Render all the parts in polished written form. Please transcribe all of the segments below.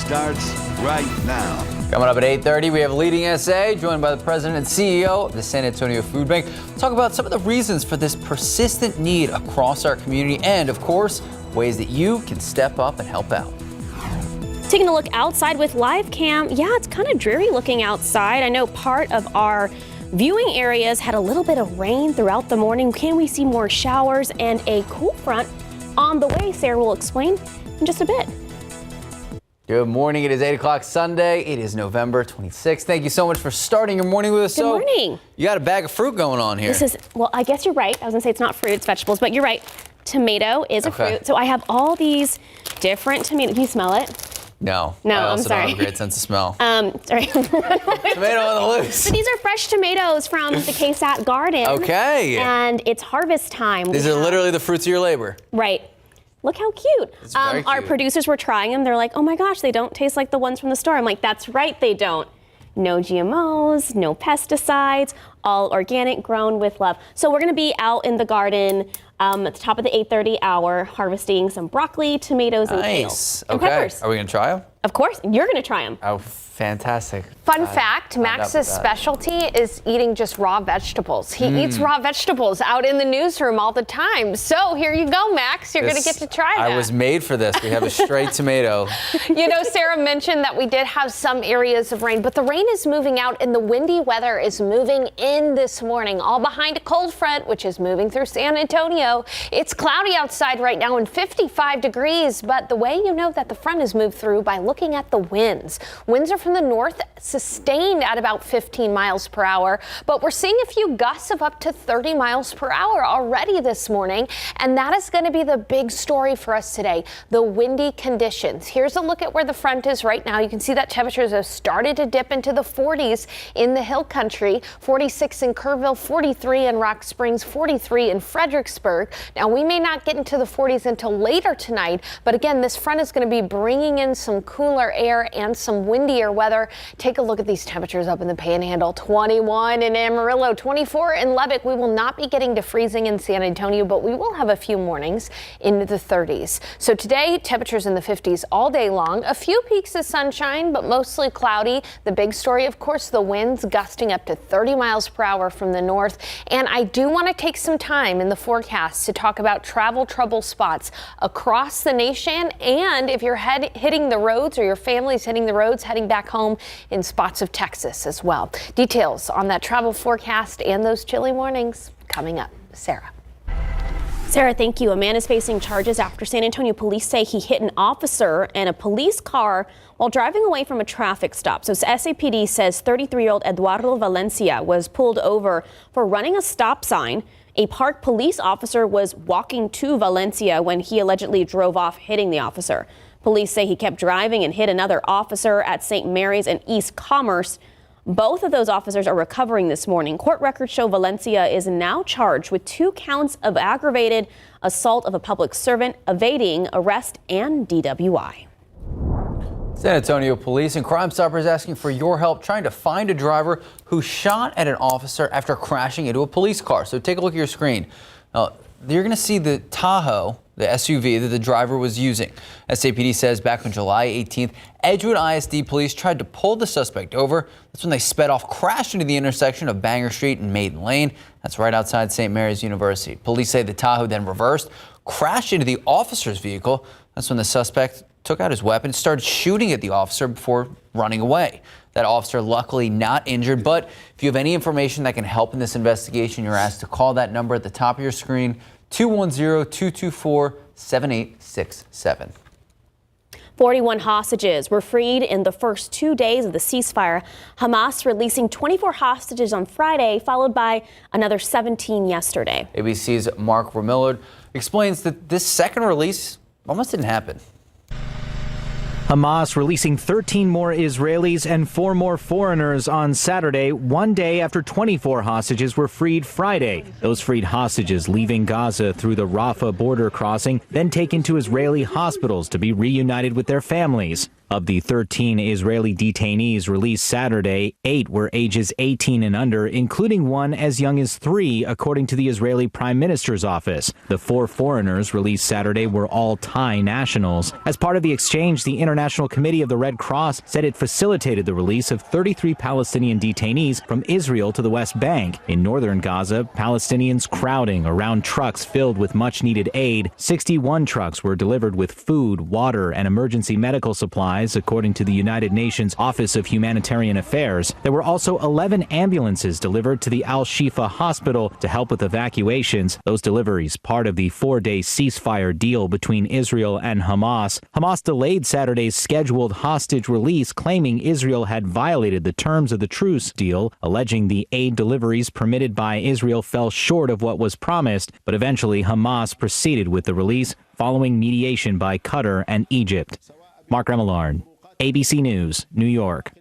starts right now. Coming up at 8:30, we have Leading SA, joined by the president and CEO of the San Antonio Food Bank. We'll talk about some of the reasons for this persistent need across our community and, of course, ways that you can step up and help out. Taking a look outside with live cam, yeah, it's kind of dreary looking outside. I know part of our viewing areas had a little bit of rain throughout the morning. Can we see more showers and a cool front on the way? Sarah will explain in just a bit. Good morning. It is 8 o'clock Sunday. It is November 26th. Thank you so much for starting your morning with us. Good morning. You got a bag of fruit going on here. Well, I guess you're right. I was gonna say it's not fruit, it's vegetables, but you're right. Tomato is a fruit. So I have all these different tomatoes. Can you smell it? No, I'm sorry. Don't have a great sense of smell. Sorry. Tomato on the loose. So these are fresh tomatoes from the KSAT garden. Okay. And it's harvest time. These are literally the fruits of your labor. Right. Look how cute. It's very Our cute. producers were trying them. They're like, oh my gosh, they don't taste like the ones from the store. I'm like, that's right, they don't. No GMOs, no pesticides, all organic, grown with love. So we're gonna be out in the garden at the top of the 8:30 hour, harvesting some broccoli, tomatoes, and kale. And peppers. Are we gonna try them? Of course, you're gonna try them. Oh, fantastic. Fun fact, Max's specialty is eating just raw vegetables. He eats raw vegetables out in the newsroom all the time. So here you go, Max. You're going to get to try that. I was made for this. We have a straight tomato. You know, Sarah mentioned that we did have some areas of rain, but the rain is moving out and the windy weather is moving in this morning, all behind a cold front, which is moving through San Antonio. It's cloudy outside right now and 55 degrees, but the way you know that the front has moved through by looking at the winds. Winds are from the north, sustained at about 15 miles per hour, but we're seeing a few gusts of up to 30 miles per hour already this morning, and that is going to be the big story for us today, the windy conditions. Here's a look at where the front is right now. You can see that temperatures have started to dip into the 40s in the hill country, 46 in Kerrville, 43 in Rock Springs, 43 in Fredericksburg. Now, we may not get into the 40s until later tonight, but again, this front is going to be bringing in some cooler air and some windier weather. Take a look at these temperatures up in the Panhandle. 21 in Amarillo, 24 in Lubbock. We will not be getting to freezing in San Antonio, but we will have a few mornings into the 30s. So today, temperatures in the 50s all day long. A few peaks of sunshine, but mostly cloudy. The big story, of course, the winds gusting up to 30 miles per hour from the north. And I do want to take some time in the forecast to talk about travel trouble spots across the nation. And if you're hitting the roads or your family's hitting the roads, heading back home in spots of Texas as well. Details on that travel forecast and those chilly mornings coming up. Sarah. Sarah, thank you. A man is facing charges after San Antonio police say he hit an officer in a police car while driving away from a traffic stop. So SAPD says 33-year-old Eduardo Valencia was pulled over for running a stop sign. A park police officer was walking to Valencia when he allegedly drove off, hitting the officer. Police say he kept driving and hit another officer at St. Mary's and East Commerce. Both of those officers are recovering this morning. Court records show Valencia is now charged with 2 counts of aggravated assault of a public servant, evading arrest, and DWI. San Antonio police and Crime Stoppers asking for your help trying to find a driver who shot at an officer after crashing into a police car. So take a look at your screen. Now, you're going to see the Tahoe, the SUV that the driver was using. SAPD says back on July 18th, Edgewood ISD police tried to pull the suspect over. That's when they sped off, crashed into the intersection of Banger Street and Maiden Lane. That's right outside St. Mary's University. Police say the Tahoe then reversed, crashed into the officer's vehicle. That's when the suspect took out his weapon, started shooting at the officer before running away. That officer luckily not injured, but if you have any information that can help in this investigation, you're asked to call that number at the top of your screen, 210-224-7867. 41 hostages were freed in the first 2 days of the ceasefire. Hamas releasing 24 hostages on Friday, followed by another 17 yesterday. ABC's Mark Romillard explains that this second release almost didn't happen. Hamas releasing 13 more Israelis and 4 more foreigners on Saturday, 1 day after 24 hostages were freed Friday. Those freed hostages leaving Gaza through the Rafah border crossing, then taken to Israeli hospitals to be reunited with their families. Of the 13 Israeli detainees released Saturday, 8 were ages 18 and under, including one as young as 3, according to the Israeli Prime Minister's office. The 4 foreigners released Saturday were all Thai nationals. As part of the exchange, the International Committee of the Red Cross said it facilitated the release of 33 Palestinian detainees from Israel to the West Bank. In northern Gaza, Palestinians crowding around trucks filled with much-needed aid. 61 trucks were delivered with food, water, and emergency medical supplies, according to the United Nations Office of Humanitarian Affairs. There were also 11 ambulances delivered to the Al-Shifa hospital to help with evacuations. Those deliveries part of the 4-day ceasefire deal between Israel and Hamas. Hamas delayed Saturday's scheduled hostage release, claiming Israel had violated the terms of the truce deal, alleging the aid deliveries permitted by Israel fell short of what was promised. But eventually Hamas proceeded with the release following mediation by Qatar and Egypt. Mark Remillard, ABC News, New York.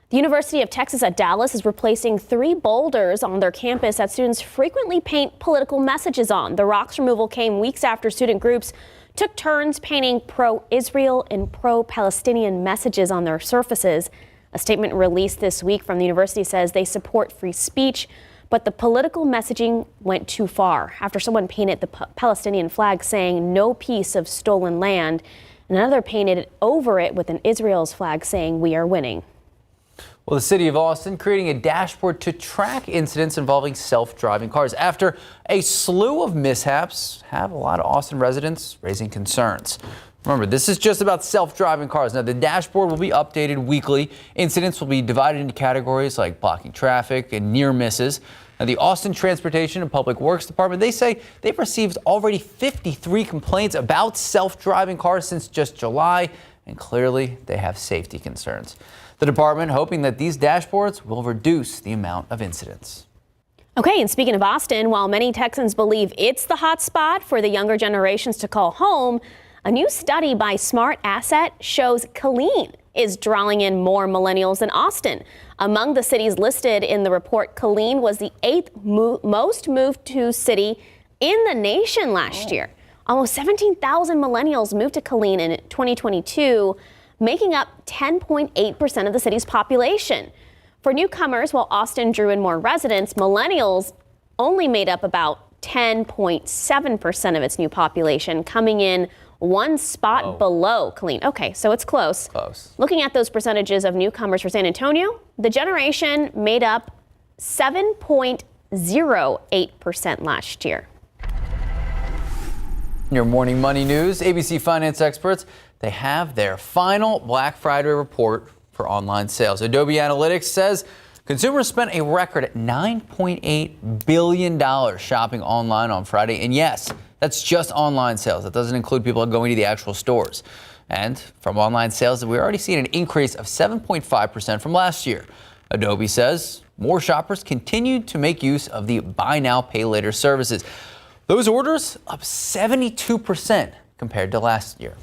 The University of Texas at Dallas is replacing 3 boulders on their campus that students frequently paint political messages on. The rocks removal came weeks after student groups took turns painting pro-Israel and pro-Palestinian messages on their surfaces. A statement released this week from the university says they support free speech, but the political messaging went too far after someone painted the Palestinian flag saying no piece of stolen land. Another painted over it with an Israel's flag saying we are winning. Well, the city of Austin creating a dashboard to track incidents involving self-driving cars after a slew of mishaps have a lot of Austin residents raising concerns. Remember, this is just about self-driving cars. Now, the dashboard will be updated weekly. Incidents will be divided into categories like blocking traffic and near misses. Now, the Austin Transportation and Public Works Department, they say they've received already 53 complaints about self-driving cars since just July, and clearly they have safety concerns. The department hoping that these dashboards will reduce the amount of incidents. Okay, and speaking of Austin, while many Texans believe it's the hot spot for the younger generations to call home, a new study by Smart Asset shows Killeen is drawing in more millennials than Austin. Among the cities listed in the report, Killeen was the 8th most moved to city in the nation last year. Almost 17,000 millennials moved to Killeen in 2022, making up 10.8% of the city's population. For newcomers, while Austin drew in more residents, millennials only made up about 10.7% of its new population, coming in one spot below Killeen. Okay, so it's close. Looking at those percentages of newcomers for San Antonio, the generation made up 7.08% last year. Your morning money news, ABC finance experts, they have their final Black Friday report for online sales. Adobe Analytics says consumers spent a record at $9.8 billion shopping online on Friday. And yes, that's just online sales. That doesn't include people going to the actual stores. And from online sales, we're already seeing an increase of 7.5% from last year. Adobe says more shoppers continue to make use of the buy now, pay later services. Those orders up 72% compared to last year.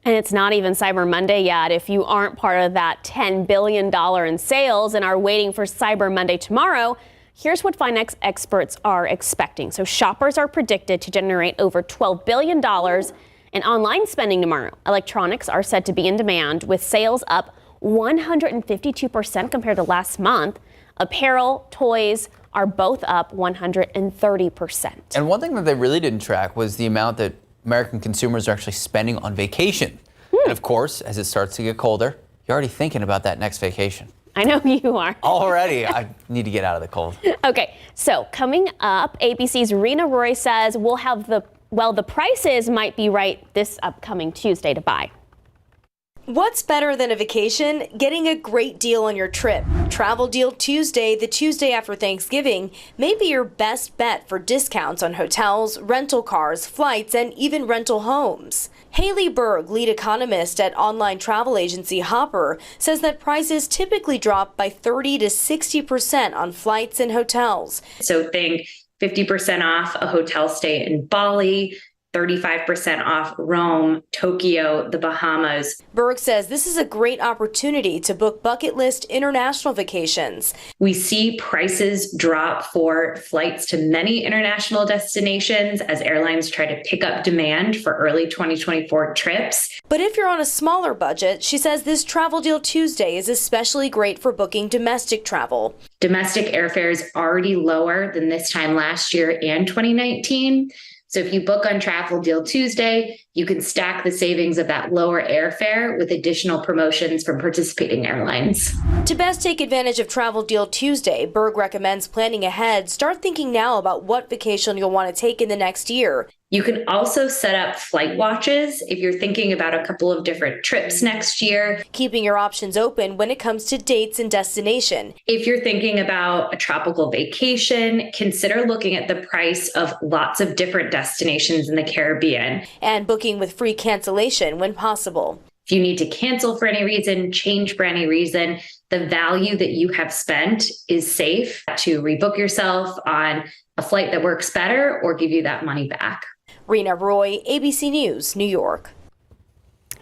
And it's not even Cyber Monday yet. If you aren't part of that $10 billion in sales and are waiting for Cyber Monday tomorrow, here's what finance experts are expecting. So shoppers are predicted to generate over $12 billion in online spending tomorrow. Electronics are said to be in demand, with sales up 152% compared to last month. Apparel, toys are both up 130%. And one thing that they really didn't track was the amount that American consumers are actually spending on vacation. And of course, as it starts to get colder, you're already thinking about that next vacation. I know you are. Already, I need to get out of the cold. Okay, so coming up, ABC's Rena Roy says we'll have the prices might be right this upcoming Tuesday to buy. What's better than a vacation? Getting a great deal on your trip. Travel Deal Tuesday, the Tuesday after Thanksgiving, may be your best bet for discounts on hotels, rental cars, flights, and even rental homes. Haley Berg, lead economist at online travel agency Hopper, says that prices typically drop by 30 to 60% on flights and hotels. So think 50% off a hotel stay in Bali, 35% off Rome, Tokyo, the Bahamas. Berg says this is a great opportunity to book bucket list international vacations. We see prices drop for flights to many international destinations as airlines try to pick up demand for early 2024 trips. But if you're on a smaller budget, she says this Travel Deal Tuesday is especially great for booking domestic travel. Domestic airfares already lower than this time last year and 2019. So if you book on Travel Deal Tuesday, you can stack the savings of that lower airfare with additional promotions from participating airlines. To best take advantage of Travel Deal Tuesday, Berg recommends planning ahead. Start thinking now about what vacation you'll want to take in the next year. You can also set up flight watches if you're thinking about a couple of different trips next year. Keeping your options open when it comes to dates and destination. If you're thinking about a tropical vacation, consider looking at the price of lots of different destinations in the Caribbean. And booking with free cancellation when possible. If you need to cancel for any reason, change for any reason, the value that you have spent is safe to rebook yourself on a flight that works better or give you that money back. Rena Roy, ABC News, New York.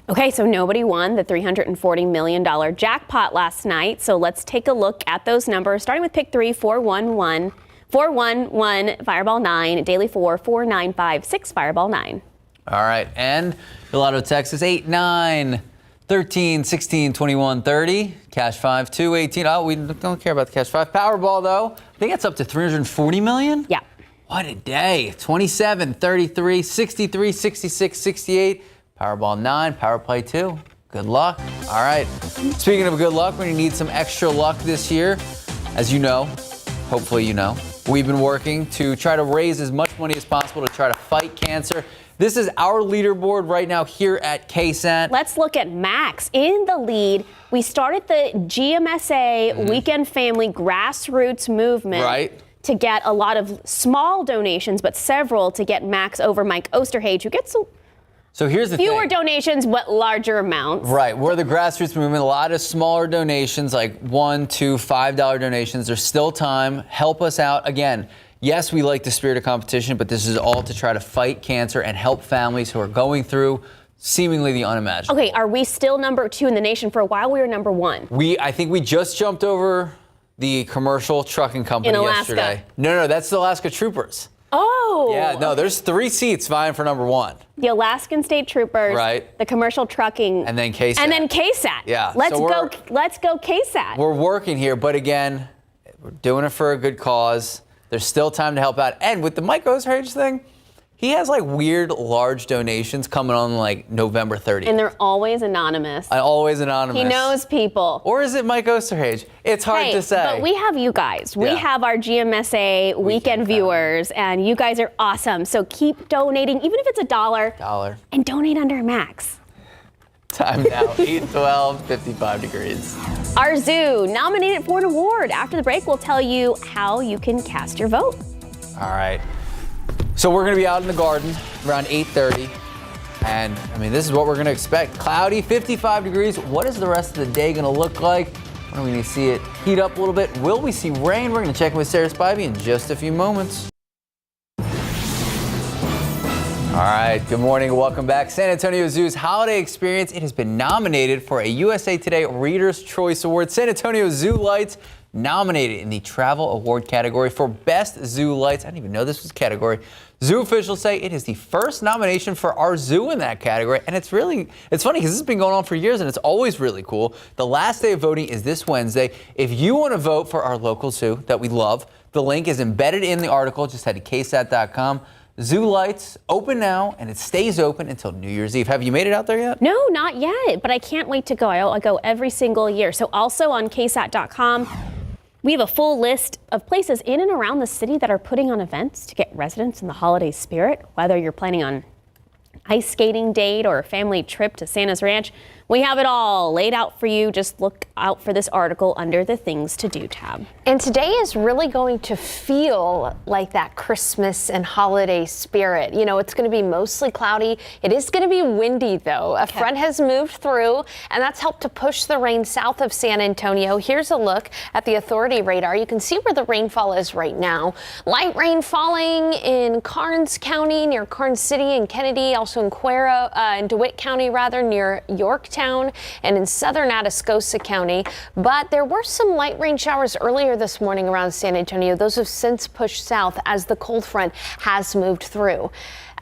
Okay, so nobody won the $340 million jackpot last night. So let's take a look at those numbers, starting with pick 3, 411, 411, Fireball 9, Daily 4, 4956, Fireball 9. All right, and the Lotto Texas 8, 9, 13, 16, 21, 30, Cash 5, 2, 18. Oh, we don't care about the Cash 5. Powerball, though, I think it's up to $340 million? Yeah. What a day. 27, 33, 63, 66, 68. Powerball 9, Power Play 2. Good luck. All right. Speaking of good luck, we're going to need some extra luck this year. As you know, hopefully you know, we've been working to try to raise as much money as possible to try to fight cancer. This is our leaderboard right now here at KSAT. Let's look at Max in the lead. We started the GMSA Weekend Family Grassroots Movement. Right. To get a lot of small donations, but several to get Max over Mike Osterhage, who gets so here's the fewer thing. donations, but larger amounts. Right. We're the grassroots movement. A lot of smaller donations, like $1, $2, $5 donations. There's still time. Help us out. Again, yes, we like the spirit of competition, but this is all to try to fight cancer and help families who are going through seemingly the unimaginable. Okay, are we still number 2 in the nation? For a while, we were number 1. I think we just jumped over the commercial trucking company in Alaska. yesterday. No, that's the Alaska Troopers. Oh. Yeah, no, there's 3 seats vying for number 1. The Alaskan State Troopers, right? The commercial trucking, and then KSAT. And then KSAT. Yeah. Let's go KSAT. We're working here, but again, we're doing it for a good cause. There's still time to help out. And with the Mike Osterhage thing, he has like weird large donations coming on like November 30th. And they're always anonymous. Always anonymous. He knows people. Or is it Mike Osterhage? It's hard to say. But we have you guys. We have our GMSA weekend viewers, and you guys are awesome. So keep donating, even if it's $1. And donate under Max. Time now, 8:12, 55 degrees. Our zoo nominated for an award. After the break, we'll tell you how you can cast your vote. All right. So we're going to be out in the garden around 8:30. And, I mean, this is what we're going to expect. Cloudy, 55 degrees. What is the rest of the day going to look like? When are we going to see it heat up a little bit? Will we see rain? We're going to check in with Sarah Spivey in just a few moments. All right, good morning and welcome back. San Antonio Zoo's holiday experience, it has been nominated for a USA Today Reader's Choice Award. San Antonio Zoo Lights nominated in the Travel Award category for Best Zoo Lights. I didn't even know this was a category. Zoo officials say it is the first nomination for our zoo in that category. And it's funny because this has been going on for years and it's always really cool. The last day of voting is this Wednesday. If you want to vote for our local zoo that we love, the link is embedded in the article. Just head to KSAT.com. Zoo Lights open now, and it stays open until New Year's Eve. Have you made it out there yet? No, not yet, but I can't wait to go. I go every single year. So also on KSAT.com, we have a full list of places in and around the city that are putting on events to get residents in the holiday spirit. Whether you're planning on ice skating date or a family trip to Santa's Ranch, We have it all laid out for you. Just look out for this article under the Things to Do tab. And today is really going to feel like that Christmas and holiday spirit. You know, it's going to be mostly cloudy. It is going to be windy, though. A front has moved through, and that's helped to push the rain south of San Antonio. Here's a look at the authority radar. You can see where the rainfall is right now. Light rain falling in Karnes County, near Karnes City and Kennedy, also in in DeWitt County, near Yorktown, and in southern Atascosa County. But there were some light rain showers earlier this morning around San Antonio. Those have since pushed south as the cold front has moved through.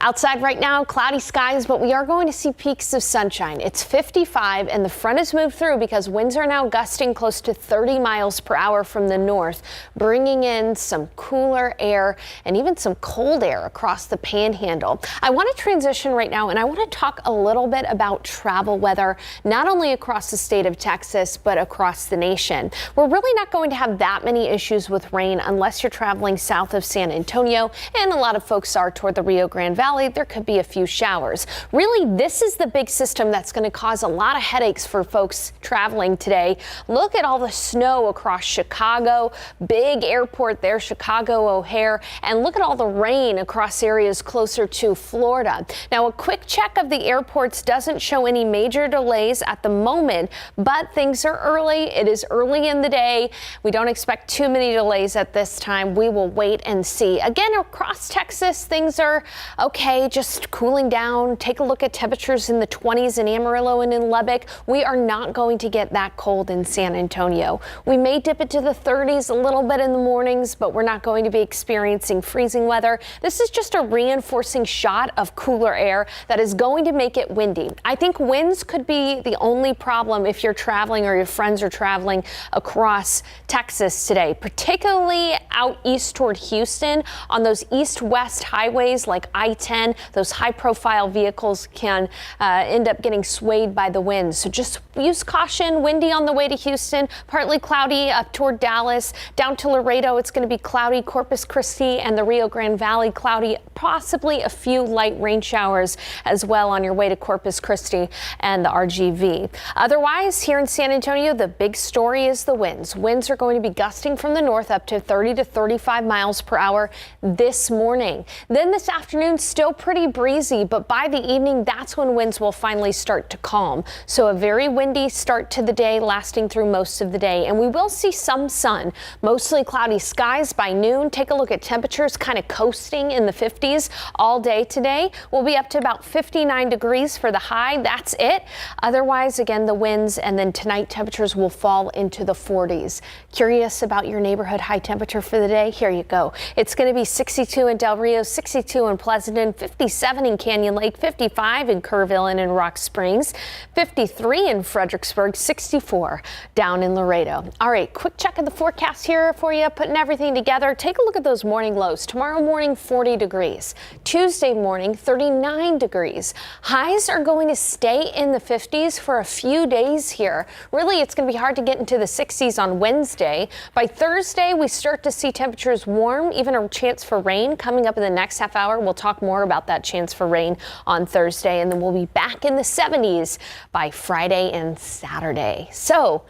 Outside right now, cloudy skies, but we are going to see peaks of sunshine. It's 55 and the front has moved through because winds are now gusting close to 30 miles per hour from the north, bringing in some cooler air and even some cold air across the panhandle. I want to transition right now and I want to talk a little bit about travel weather, not only across the state of Texas, but across the nation. We're really not going to have that many issues with rain unless you're traveling south of San Antonio, and a lot of folks are toward the Rio Grande Valley. There could be a few showers. Really, this is the big system that's going to cause a lot of headaches for folks traveling today. Look at all the snow across Chicago, big airport there, Chicago O'Hare, and look at all the rain across areas closer to Florida. Now, a quick check of the airports doesn't show any major delays at the moment, but things are early. It is early in the day. We don't expect too many delays at this time. We will wait and see. Again, across Texas, things are okay, just cooling down. Take a look at temperatures in the 20s in Amarillo and in Lubbock. We are not going to get that cold in San Antonio. We may dip it to the 30s a little bit in the mornings, but we're not going to be experiencing freezing weather. This is just a reinforcing shot of cooler air that is going to make it windy. I think winds could be the only problem if you're traveling or your friends are traveling across Texas today, particularly out east toward Houston on those east-west highways like I-10. Those high-profile vehicles can end up getting swayed by the winds. So just use caution. Windy on the way to Houston, partly cloudy up toward Dallas. Down to Laredo, it's going to be cloudy. Corpus Christi and the Rio Grande Valley, cloudy. Possibly a few light rain showers as well on your way to Corpus Christi and the RGV. Otherwise, here in San Antonio, the big story is the winds. Winds are going to be gusting from the north up to 30 to 35 miles per hour this morning. Then this afternoon, still pretty breezy, but by the evening, that's when winds will finally start to calm. So a very windy start to the day, lasting through most of the day. And we will see some sun, mostly cloudy skies by noon. Take a look at temperatures kind of coasting in the 50s all day today. We'll be up to about 59 degrees for the high. That's it. Otherwise, again, the winds, and then tonight temperatures will fall into the 40s. Curious about your neighborhood high temperature for the day? Here you go. It's going to be 62 in Del Rio, 62 in Pleasanton, 57 in Canyon Lake, 55 in Kerrville and in Rock Springs, 53 in Fredericksburg, 64 down in Laredo. All right, quick check of the forecast here for you, putting everything together. Take a look at those morning lows. Tomorrow morning, 40 degrees. Tuesday morning, 39 degrees. Highs are going to stay in the 50s for a few days here. Really, it's going to be hard to get into the 60s on Wednesday. By Thursday, we start to see temperatures warm, even a chance for rain coming up in the next half hour. We'll talk more about that chance for rain on Thursday, and then we'll be back in the 70s by Friday and Saturday. So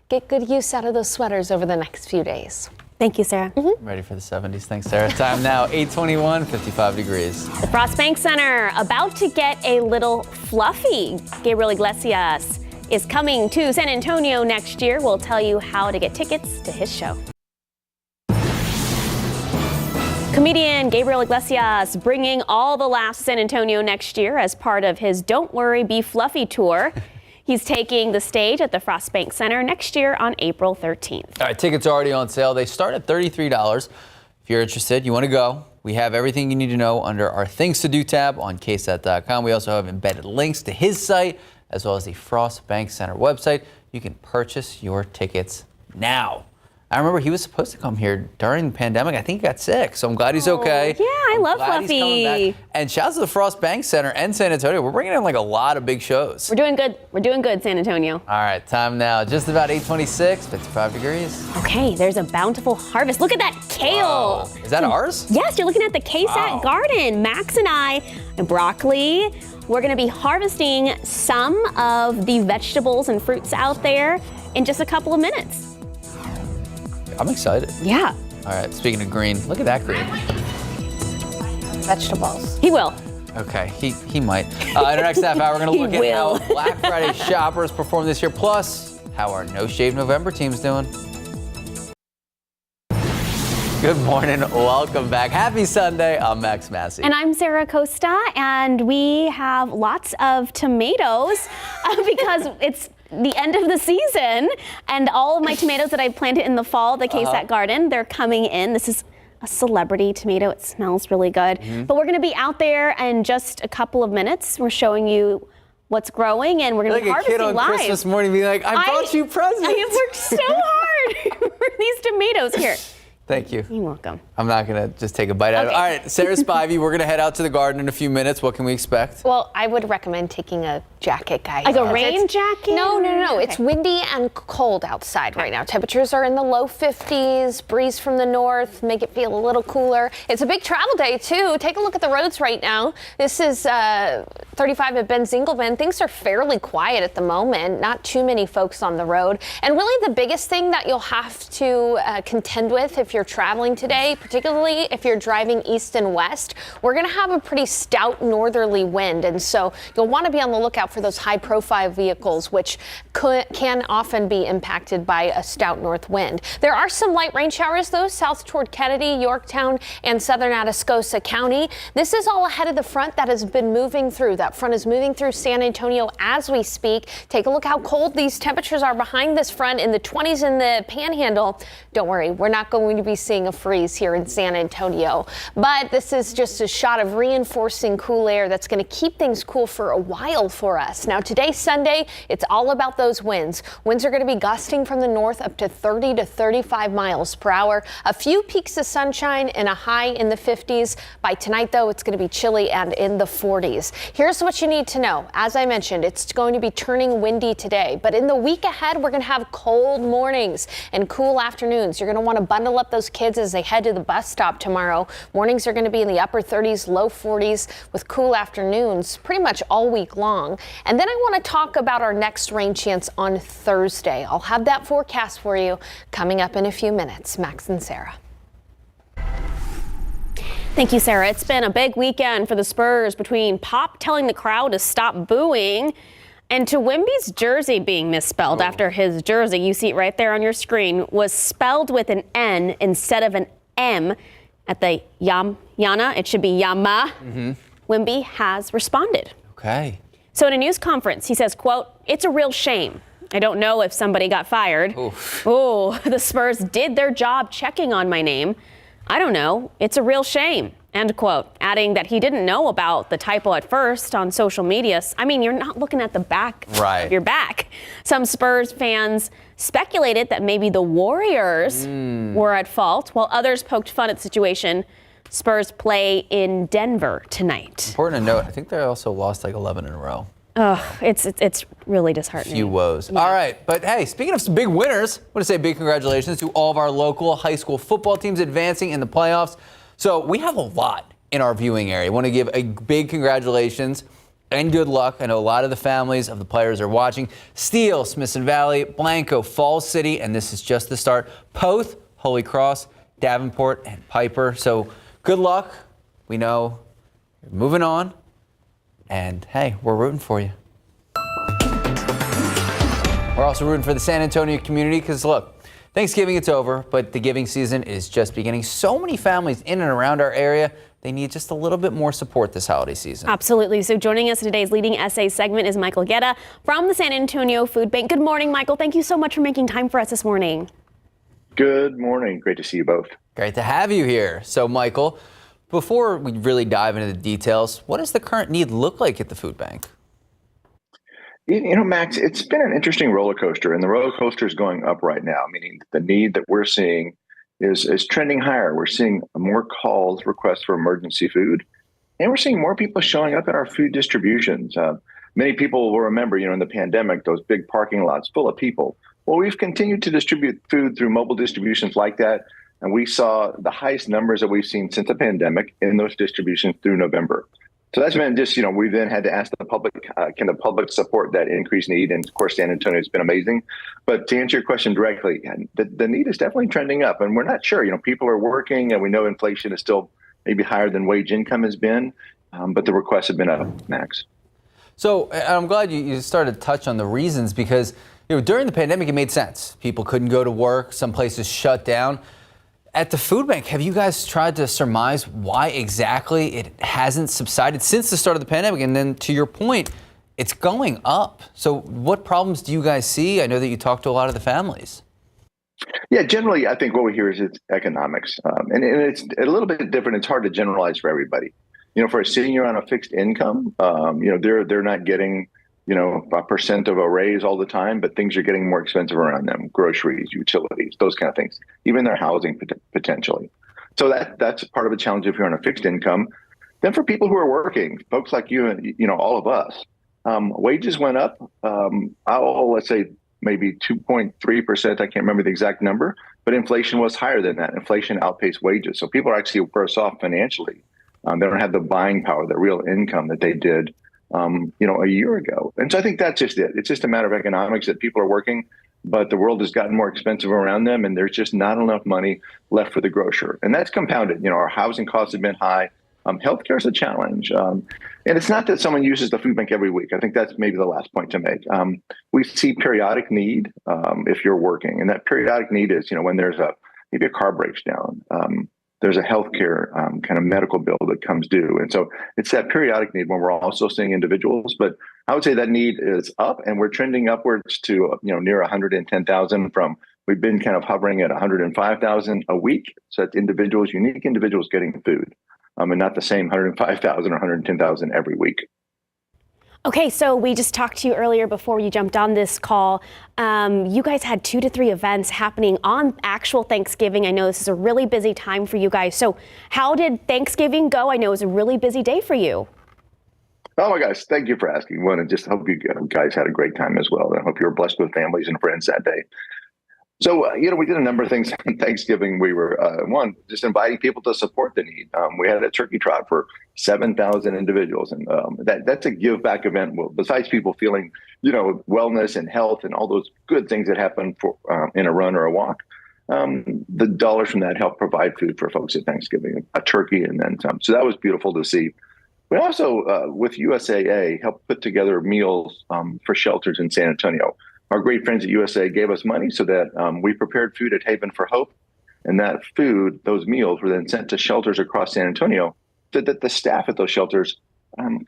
get good use out of those sweaters over the next few days. Thank you, Sarah. Ready for the 70s. Thanks, Sarah. Time now, 8:21, 55 degrees. The Frost Bank Center about to get a little fluffy. Gabriel Iglesias is coming to San Antonio next year. We'll tell you how to get tickets to his show. Comedian Gabriel Iglesias bringing all the laughs to San Antonio next year as part of his Don't Worry, Be Fluffy tour. He's taking the stage at the Frost Bank Center next year on April 13th. All right, tickets are already on sale. They start at $33. If you're interested, you want to go, we have everything you need to know under our Things to Do tab on KSAT.com. We also have embedded links to his site as well as the Frost Bank Center website. You can purchase your tickets now. I remember he was supposed to come here during the pandemic. I think he got sick, so I'm glad he's okay. Yeah, I love Fluffy. And shouts to the Frost Bank Center and San Antonio. We're bringing in like a lot of big shows. We're doing good. We're doing good, San Antonio. All right, time now. Just about 8:26, 55 degrees. Okay, there's a bountiful harvest. Look at that kale. Is that ours? Yes, you're looking at the KSAT garden. Max and I, and broccoli, We're going to be harvesting some of the vegetables and fruits out there in just a couple of minutes. I'm excited. Yeah. All right, speaking of green, look at that green. Vegetables. He will. Okay, he might. In our next half hour, we're going to look at how Black Friday shoppers performed this year, plus how our No Shave November team's doing. Good morning, welcome back. Happy Sunday, I'm Max Massey. And I'm Sarah Costa, and we have lots of tomatoes because it's the end of the season, and all of my tomatoes that I planted in the fall, the KSAT garden, they're coming in. This is a celebrity tomato. It smells really good. But we're going to be out there in just a couple of minutes. We're showing you what's growing, and we're going to be harvesting live. Like a kid on Christmas morning being like, I brought you presents. I have worked so hard for these tomatoes. Here. Thank you. You're welcome. I'm not going to just take a bite out of it. All right, Sarah Spivey, we're going to head out to the garden in a few minutes. What can we expect? Well, I would recommend taking a jacket, guys. Like a rain jacket? No. Okay. It's windy and cold outside right now. Temperatures are in the low 50s, breeze from the north, make it feel a little cooler. It's a big travel day, too. Take a look at the roads right now. This is 35 at Ben Zingelman. Things are fairly quiet at the moment. Not too many folks on the road. And really the biggest thing that you'll have to contend with if you're traveling today, particularly if you're driving east and west, we're going to have a pretty stout northerly wind. And so you'll want to be on the lookout for those high profile vehicles, which can often be impacted by a stout north wind. There are some light rain showers, though, south toward Kennedy, Yorktown, and southern Atascosa County. This is all ahead of the front that has been moving through. That front is moving through San Antonio as we speak. Take a look how cold these temperatures are behind this front in the 20s in the Panhandle. Don't worry, we're not going to be seeing a freeze here in San Antonio, but this is just a shot of reinforcing cool air that's going to keep things cool for a while for us. Now today, Sunday, it's all about those winds. Winds are going to be gusting from the north up to 30 to 35 miles per hour. A few peaks of sunshine and a high in the 50s. By tonight, though, it's going to be chilly and in the 40s. Here's what you need to know. As I mentioned, it's going to be turning windy today, but in the week ahead, we're going to have cold mornings and cool afternoons. You're going to want to bundle up those kids as they head to the bus stop tomorrow. Mornings are going to be in the upper 30s, low 40s with cool afternoons pretty much all week long. And then I want to talk about our next rain chance on Thursday. I'll have that forecast for you coming up in a few minutes. Max and Sarah. Thank you, Sarah. It's been a big weekend for the Spurs, between Pop telling the crowd to stop booing and to Wemby's jersey being misspelled after his jersey, you see it right there on your screen, was spelled with an N instead of an M at the Yana. It should be Yama. Wemby has responded. Okay. So in a news conference, he says, quote, "It's a real shame. I don't know if somebody got fired. Oh, the Spurs did their job checking on my name. I don't know. It's a real shame." End quote. Adding that he didn't know about the typo at first on social media. I mean, you're not looking at the back of your back. Some Spurs fans speculated that maybe the Warriors were at fault, while others poked fun at the situation. Spurs play in Denver tonight. Important to note, I think they also lost like 11 in a row. It's really disheartening. Few woes. Yeah. All right, but hey, speaking of some big winners, I want to say big congratulations to all of our local high school football teams advancing in the playoffs. So we have a lot in our viewing area. I want to give a big congratulations and good luck. I know a lot of the families of the players are watching. Steele, Smithson Valley, Blanco, Falls City, and this is just the start. Poth, Holy Cross, Davenport, and Piper. So good luck. We know you're moving on. And hey, we're rooting for you. We're also rooting for the San Antonio community because look, Thanksgiving, it's over, but the giving season is just beginning. So many families in and around our area, they need just a little bit more support this holiday season. Absolutely. So joining us in today's Leading SA segment is Michael Guetta from the San Antonio Food Bank. Good morning, Michael. Thank you so much for making time for us this morning. Good morning. Great to see you both. Great to have you here. So, Michael, before we really dive into the details, what does the current need look like at the food bank? You know, Max, it's been an interesting roller coaster, and the roller coaster is going up right now, meaning the need that we're seeing is trending higher. We're seeing more calls, requests for emergency food, and we're seeing more people showing up at our food distributions. Many people will remember, in the pandemic, those big parking lots full of people. Well, we've continued to distribute food through mobile distributions like that, and we saw the highest numbers that we've seen since the pandemic in those distributions through November. So that's been just, we then had to ask the public, can the public support that increased need? And of course, San Antonio has been amazing. But to answer your question directly, the need is definitely trending up, and we're not sure. People are working, and we know inflation is still maybe higher than wage income has been, but the requests have been up, Max. So I'm glad you started to touch on the reasons, because during the pandemic, it made sense. People couldn't go to work. Some places shut down. At the food bank, have you guys tried to surmise why exactly it hasn't subsided since the start of the pandemic? And then to your point, it's going up. So what problems do you guys see? I know that you talk to a lot of the families. Yeah, generally, I think what we hear is it's economics. And it's a little bit different. It's hard to generalize for everybody. For a senior on a fixed income, they're not getting, a percent of a raise all the time, but things are getting more expensive around them: groceries, utilities, those kind of things, even their housing potentially. So that's part of the challenge if you're on a fixed income. Then for people who are working, folks like you and, all of us, wages went up, let's say maybe 2.3%. I can't remember the exact number, but inflation was higher than that. Inflation outpaced wages. So people are actually worse off financially. They don't have the buying power, the real income that they did, a year ago. And so I think that's just it. It's just a matter of economics that people are working, but the world has gotten more expensive around them, and there's just not enough money left for the grocer. And that's compounded. Our housing costs have been high. Healthcare is a challenge. And it's not that someone uses the food bank every week. I think that's maybe the last point to make. We see periodic need if you're working. And that periodic need is, when there's maybe a car breaks down, there's a healthcare kind of medical bill that comes due. And so it's that periodic need when we're also seeing individuals. But I would say that need is up, and we're trending upwards to, near 110,000 from, we've been kind of hovering at 105,000 a week. So that's individuals, unique individuals getting food, and not the same 105,000 or 110,000 every week. Okay, so we just talked to you earlier before you jumped on this call. You guys had 2 to 3 events happening on actual Thanksgiving. I know this is a really busy time for you guys. So how did Thanksgiving go? I know it was a really busy day for you. Oh my gosh, thank you for asking. One, and just hope you guys had a great time as well. I hope you were blessed with families and friends that day. So, we did a number of things on Thanksgiving. We were, one, just inviting people to support the need. We had a turkey trot for 7,000 individuals. And that's a give back event. Well, besides people feeling, wellness and health and all those good things that happen for in a run or a walk, the dollars from that help provide food for folks at Thanksgiving, a turkey and then some. So that was beautiful to see. We also, with USAA, helped put together meals for shelters in San Antonio. Our great friends at USA gave us money so that we prepared food at Haven for Hope. And that food, those meals, were then sent to shelters across San Antonio so that the staff at those shelters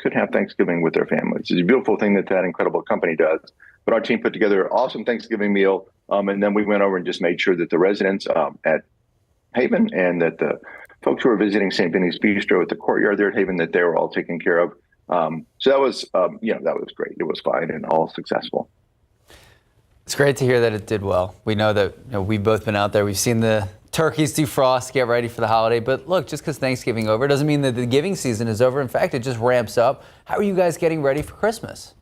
could have Thanksgiving with their families. It's a beautiful thing that incredible company does. But our team put together an awesome Thanksgiving meal. And then we went over and just made sure that the residents at Haven and that the folks who were visiting St. Vinny's Bistro at the courtyard there at Haven, that they were all taken care of. So that was, that was great. It was fine and all successful. It's great to hear that it did well. We know that we've both been out there. We've seen the turkeys defrost, get ready for the holiday. But look, just because Thanksgiving over doesn't mean that the giving season is over. In fact, it just ramps up. How are you guys getting ready for Christmas?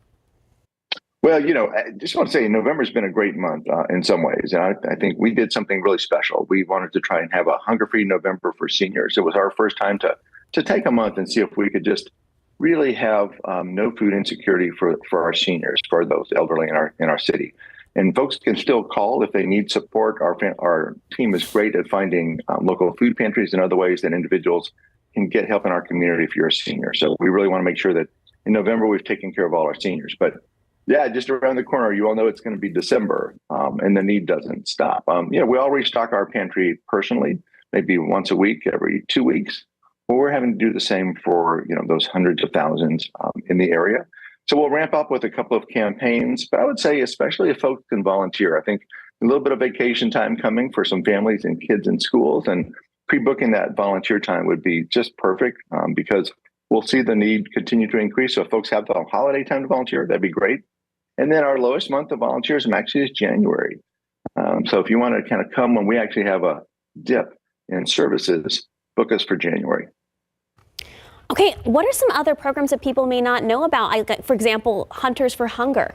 Well, I just want to say November's been a great month in some ways. And I think we did something really special. We wanted to try and have a hunger-free November for seniors. It was our first time to take a month and see if we could just really have no food insecurity for our seniors, for those elderly in our city. And folks can still call if they need support. Our team is great at finding local food pantries and other ways that individuals can get help in our community if you're a senior. So we really want to make sure that in November we've taken care of all our seniors. But yeah, just around the corner, you all know it's going to be December, and the need doesn't stop. We all restock our pantry personally, maybe once a week, every 2 weeks. But we're having to do the same for those hundreds of thousands in the area. So we'll ramp up with a couple of campaigns, but I would say especially if folks can volunteer. I think a little bit of vacation time coming for some families and kids in schools, and pre-booking that volunteer time would be just perfect because we'll see the need continue to increase. So if folks have the holiday time to volunteer, that'd be great. And then our lowest month of volunteers actually is January. So if you want to kind of come when we actually have a dip in services, book us for January. Okay, what are some other programs that people may not know about? For example, Hunters for Hunger.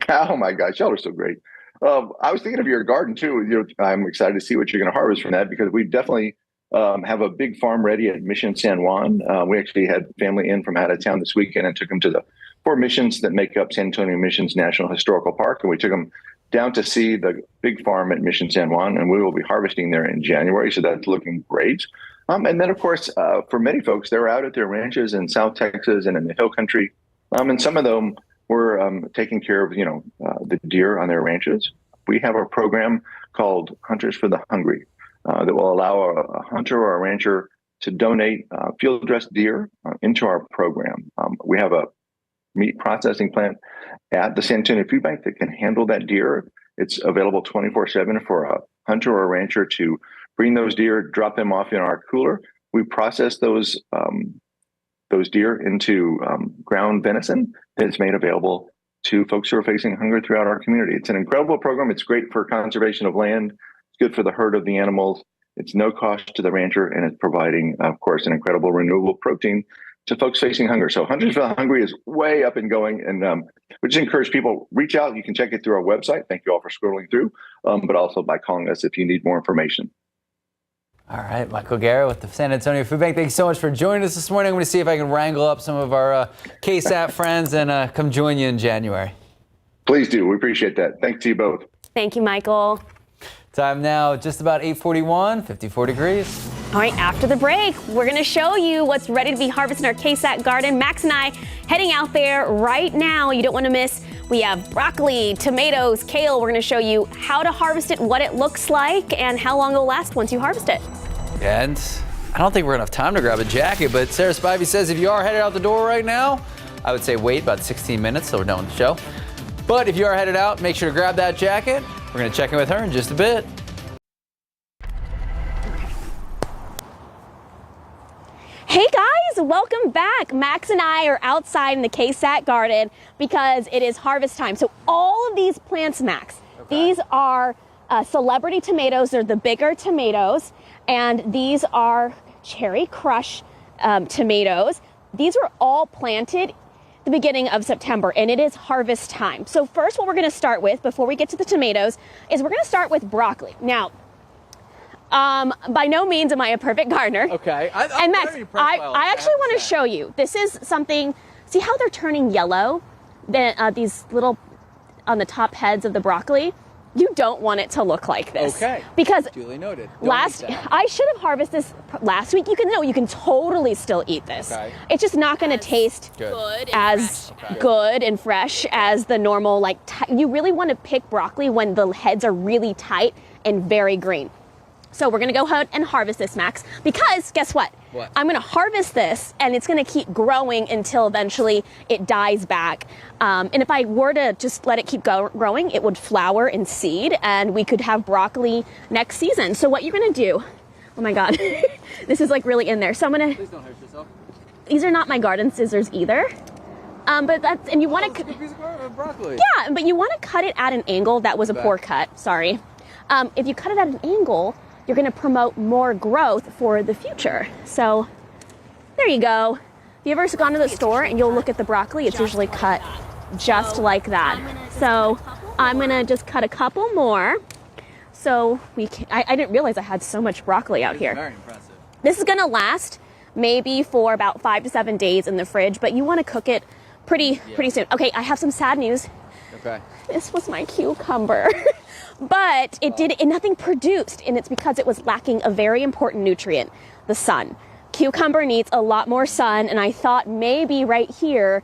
Oh my gosh, y'all are so great. I was thinking of your garden too. I'm excited to see what you're going to harvest from that because we've definitely have a big farm ready at Mission San Juan. We actually had family in from out of town this weekend and took them to the 4 missions that make up San Antonio Missions National Historical Park. And we took them down to see the big farm at Mission San Juan, and we will be harvesting there in January. So that's looking great. And then, of course, for many folks, they're out at their ranches in South Texas and in the hill country. And some of them were taking care of, the deer on their ranches. We have a program called Hunters for the Hungry that will allow a hunter or a rancher to donate field-dressed deer into our program. We have a meat processing plant at the San Antonio Food Bank that can handle that deer. It's available 24/7 for a hunter or a rancher to bring those deer, drop them off in our cooler. We process those deer into ground venison that is made available to folks who are facing hunger throughout our community. It's an incredible program. It's great for conservation of land. It's good for the herd of the animals. It's no cost to the rancher, and it's providing, of course, an incredible renewable protein to folks facing hunger. So Hunters for the Hungry is way up and going, and we just encourage people, reach out. You can check it through our website. Thank you all for scrolling through, but also by calling us if you need more information. All right, Michael Guerra with the San Antonio Food Bank. Thanks so much for joining us this morning. I'm going to see if I can wrangle up some of our KSAT friends and come join you in January. Please do. We appreciate that. Thanks to you both. Thank you, Michael. Time now, just about 8:41, 54 degrees. All right, after the break, we're going to show you what's ready to be harvested in our KSAT garden. Max and I heading out there right now. You don't want to miss. We have broccoli, tomatoes, kale. We're going to show you how to harvest it, what it looks like, and how long it'll last once you harvest it. And I don't think we're going to have time to grab a jacket, but Sarah Spivey says if you are headed out the door right now, I would say wait about 16 minutes so we're done with the show. But if you are headed out, make sure to grab that jacket. We're going to check in with her in just a bit. Hey guys, welcome back. Max and I are outside in the KSAT garden because it is harvest time. So all of these plants, Max, these are celebrity tomatoes. They're the bigger tomatoes. And these are cherry crush tomatoes. These were all planted the beginning of September, and it is harvest time. So first, what we're going to start with before we get to the tomatoes is we're going to start with broccoli. Now, by no means am I a perfect gardener. Okay. And Max, I actually want to show you. This is something, see how they're turning yellow? These little on the top heads of the broccoli? You don't want it to look like this. Okay. Because duly noted. I should have harvested this last week. You can totally still eat this. Okay. It's just not going to taste good and fresh as the normal, you really want to pick broccoli when the heads are really tight and very green. So we're going to go ahead and harvest this, Max, because guess what? What? I'm going to harvest this and it's going to keep growing until eventually it dies back. And if I were to just let it keep growing, it would flower and seed and we could have broccoli next season. So what you're going to do, oh my God, this is really in there. So I'm going to, please don't hurt yourself. These are not my garden scissors either. But that's, and you want to, piece of broccoli. Yeah, but you want to cut it at an angle. That was a poor cut, sorry. If you cut it at an angle, you're going to promote more growth for the future. So there you go. Have you ever gone to the store and you'll look at the broccoli? It's usually cut just like that. So I'm going to just cut a couple more. So we can, I didn't realize I had so much broccoli out here. Very impressive. This is going to last maybe for about 5 to 7 days in the fridge, but you want to cook it pretty soon. Okay, I have some sad news. Okay. This was my cucumber. But nothing produced, and it's because it was lacking a very important nutrient, the sun. Cucumber needs a lot more sun, and I thought maybe right here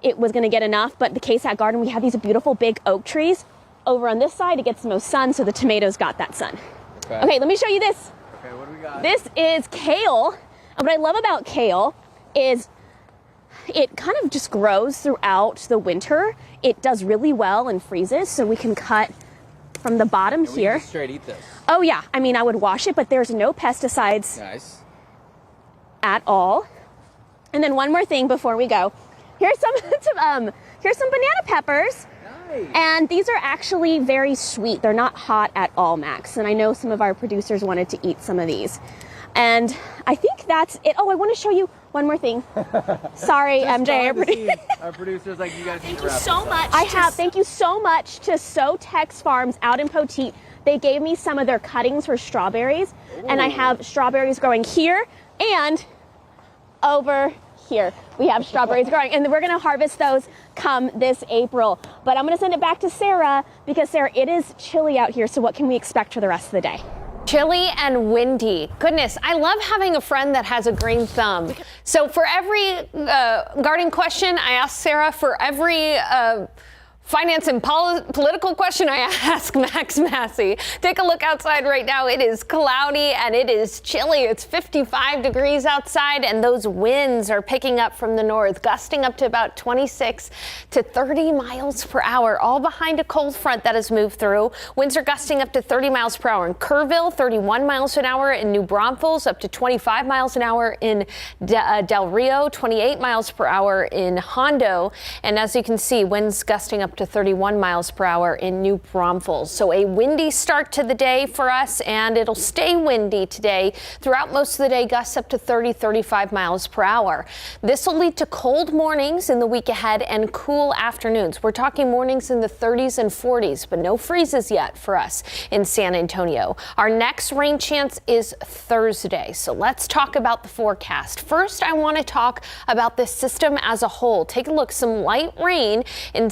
it was going to get enough, but the KSAT garden, we have these beautiful big oak trees. Over on this side, it gets the most sun, so the tomatoes got that sun. Okay, let me show you this. Okay, what do we got? This is kale. And what I love about kale is it kind of just grows throughout the winter. It does really well and freezes, so we can cut from the bottom here. We can straight eat this. Oh yeah, I mean I would wash it, but there's no pesticides at all. And then one more thing before we go. Here's some banana peppers. Nice. And these are actually very sweet. They're not hot at all, Max. And I know some of our producers wanted to eat some of these. And I think that's it. Oh, I want to show you one more thing. Sorry, MJ. Our producers like you guys. Thank you so much. Thank you so much to So Tex Farms out in Poteet. They gave me some of their cuttings for strawberries, and I have strawberries growing here and over here. We have strawberries growing, and we're gonna harvest those come this April. But I'm gonna send it back to Sarah because, Sarah, it is chilly out here, so what can we expect for the rest of the day? Chilly and windy. Goodness, I love having a friend that has a green thumb. So for every gardening question I ask Sarah, for every finance and political question I ask Max Massey. Take a look outside right now. It is cloudy and it is chilly. It's 55 degrees outside, and those winds are picking up from the north, gusting up to about 26 to 30 miles per hour, all behind a cold front that has moved through. Winds are gusting up to 30 miles per hour in Kerrville, 31 miles an hour in New Braunfels, up to 25 miles an hour in Del Rio, 28 miles per hour in Hondo. And as you can see, winds gusting up to 31 miles per hour in New Braunfels. So a windy start to the day for us, and it'll stay windy today. Throughout most of the day, gusts up to 30, 35 miles per hour. This will lead to cold mornings in the week ahead and cool afternoons. We're talking mornings in the 30s and 40s, but no freezes yet for us in San Antonio. Our next rain chance is Thursday. So let's talk about the forecast. First, I want to talk about this system as a whole. Take a look. Some light rain in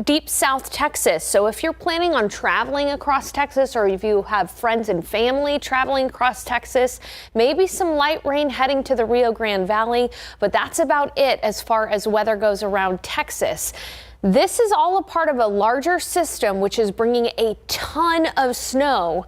deep South Texas. So if you're planning on traveling across Texas, or if you have friends and family traveling across Texas, maybe some light rain heading to the Rio Grande Valley, but that's about it as far as weather goes around Texas. This is all a part of a larger system which is bringing a ton of snow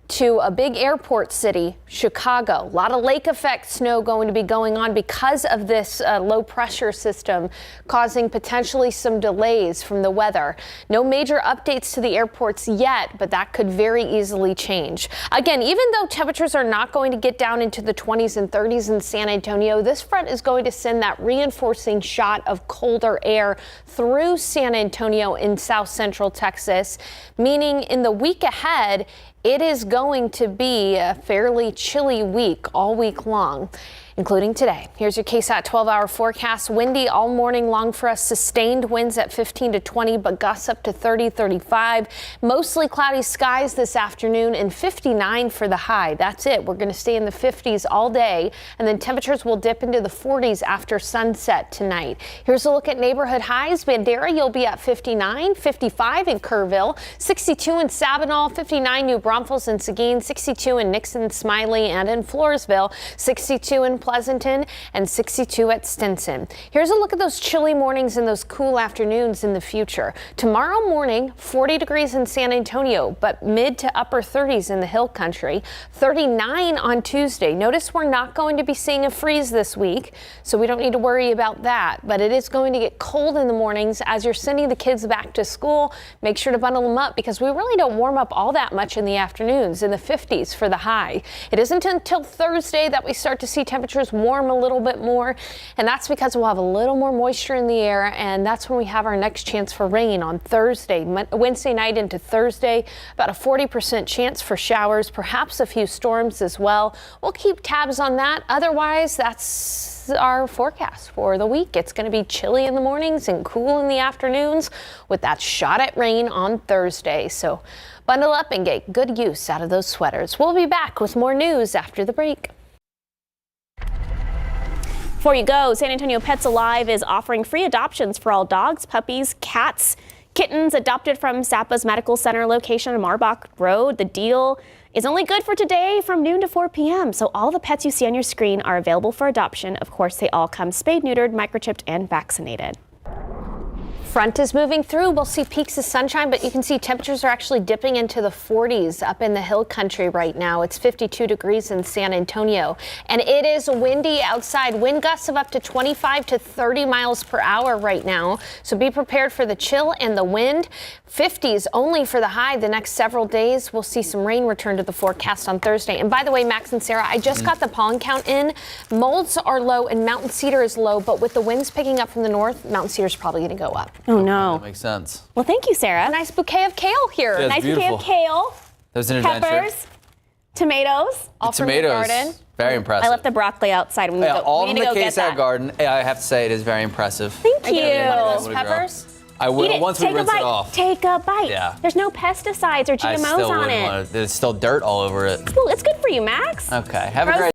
to a big airport city, Chicago. A lot of lake effect snow going to be going on because of this low pressure system, causing potentially some delays from the weather. No major updates to the airports yet, but that could very easily change. Again, even though temperatures are not going to get down into the 20s and 30s in San Antonio, this front is going to send that reinforcing shot of colder air through San Antonio in south central Texas, meaning in the week ahead, it is going to be a fairly chilly week all week long, including today. Here's your KSAT 12-hour forecast. Windy all morning long for us. Sustained winds at 15 to 20, but gusts up to 30, 35. Mostly cloudy skies this afternoon and 59 for the high. That's it. We're going to stay in the 50s all day, and then temperatures will dip into the 40s after sunset tonight. Here's a look at neighborhood highs. Bandera, you'll be at 59, 55 in Kerrville, 62 in Sabinal, 59 New Braunfels and Seguin, 62 in Nixon, Smiley, and in Floresville, 62 in Pleasanton, and 62 at Stinson. Here's a look at those chilly mornings and those cool afternoons in the future. Tomorrow morning, 40 degrees in San Antonio, but mid to upper 30s in the hill country. 39 on Tuesday. Notice we're not going to be seeing a freeze this week, so we don't need to worry about that. But it is going to get cold in the mornings as you're sending the kids back to school. Make sure to bundle them up because we really don't warm up all that much in the afternoons, in the 50s for the high. It isn't until Thursday that we start to see temperatures warm a little bit more, and that's because we'll have a little more moisture in the air, and that's when we have our next chance for rain on Thursday. Wednesday night into Thursday, about a 40% chance for showers, perhaps a few storms as well. We'll keep tabs on that. Otherwise, that's our forecast for the week. It's going to be chilly in the mornings and cool in the afternoons with that shot at rain on Thursday. So bundle up and get good use out of those sweaters. We'll be back with more news after the break. Before you go, San Antonio Pets Alive is offering free adoptions for all dogs, puppies, cats, kittens adopted from Zappa's Medical Center location on Marbach Road. The deal is only good for today from noon to 4 p.m. So all the pets you see on your screen are available for adoption. Of course, they all come spayed, neutered, microchipped, and vaccinated. Front is moving through. We'll see peaks of sunshine, but you can see temperatures are actually dipping into the 40s up in the hill country right now. It's 52 degrees in San Antonio, and it is windy outside. Wind gusts of up to 25 to 30 miles per hour right now. So be prepared for the chill and the wind. 50s only for the high the next several days. We'll see some rain return to the forecast on Thursday. And by the way, Max and Sarah, I just got the pollen count in. Molds are low and mountain cedar is low, but with the winds picking up from the north, mountain cedar is probably going to go up. Oh, no. That makes sense. Well, thank you, Sarah. A nice bouquet of kale here. Yeah, Nice beautiful. bouquet of kale, That was an peppers, adventure. tomatoes. All from your Tomatoes, garden. very impressive. I left the broccoli outside. We Yeah, need to go, all we in need the to go get KSAT that. garden. I have to say it is very impressive. Thank I get one of you. those Able to grow. peppers. I will Eat it. once we Take a rinse it bite. off. Take a bite. Yeah. There's no pesticides or I GMOs still on wouldn't it. want it. There's still dirt all over it. Well, it's good for you, Max. Okay. Have a great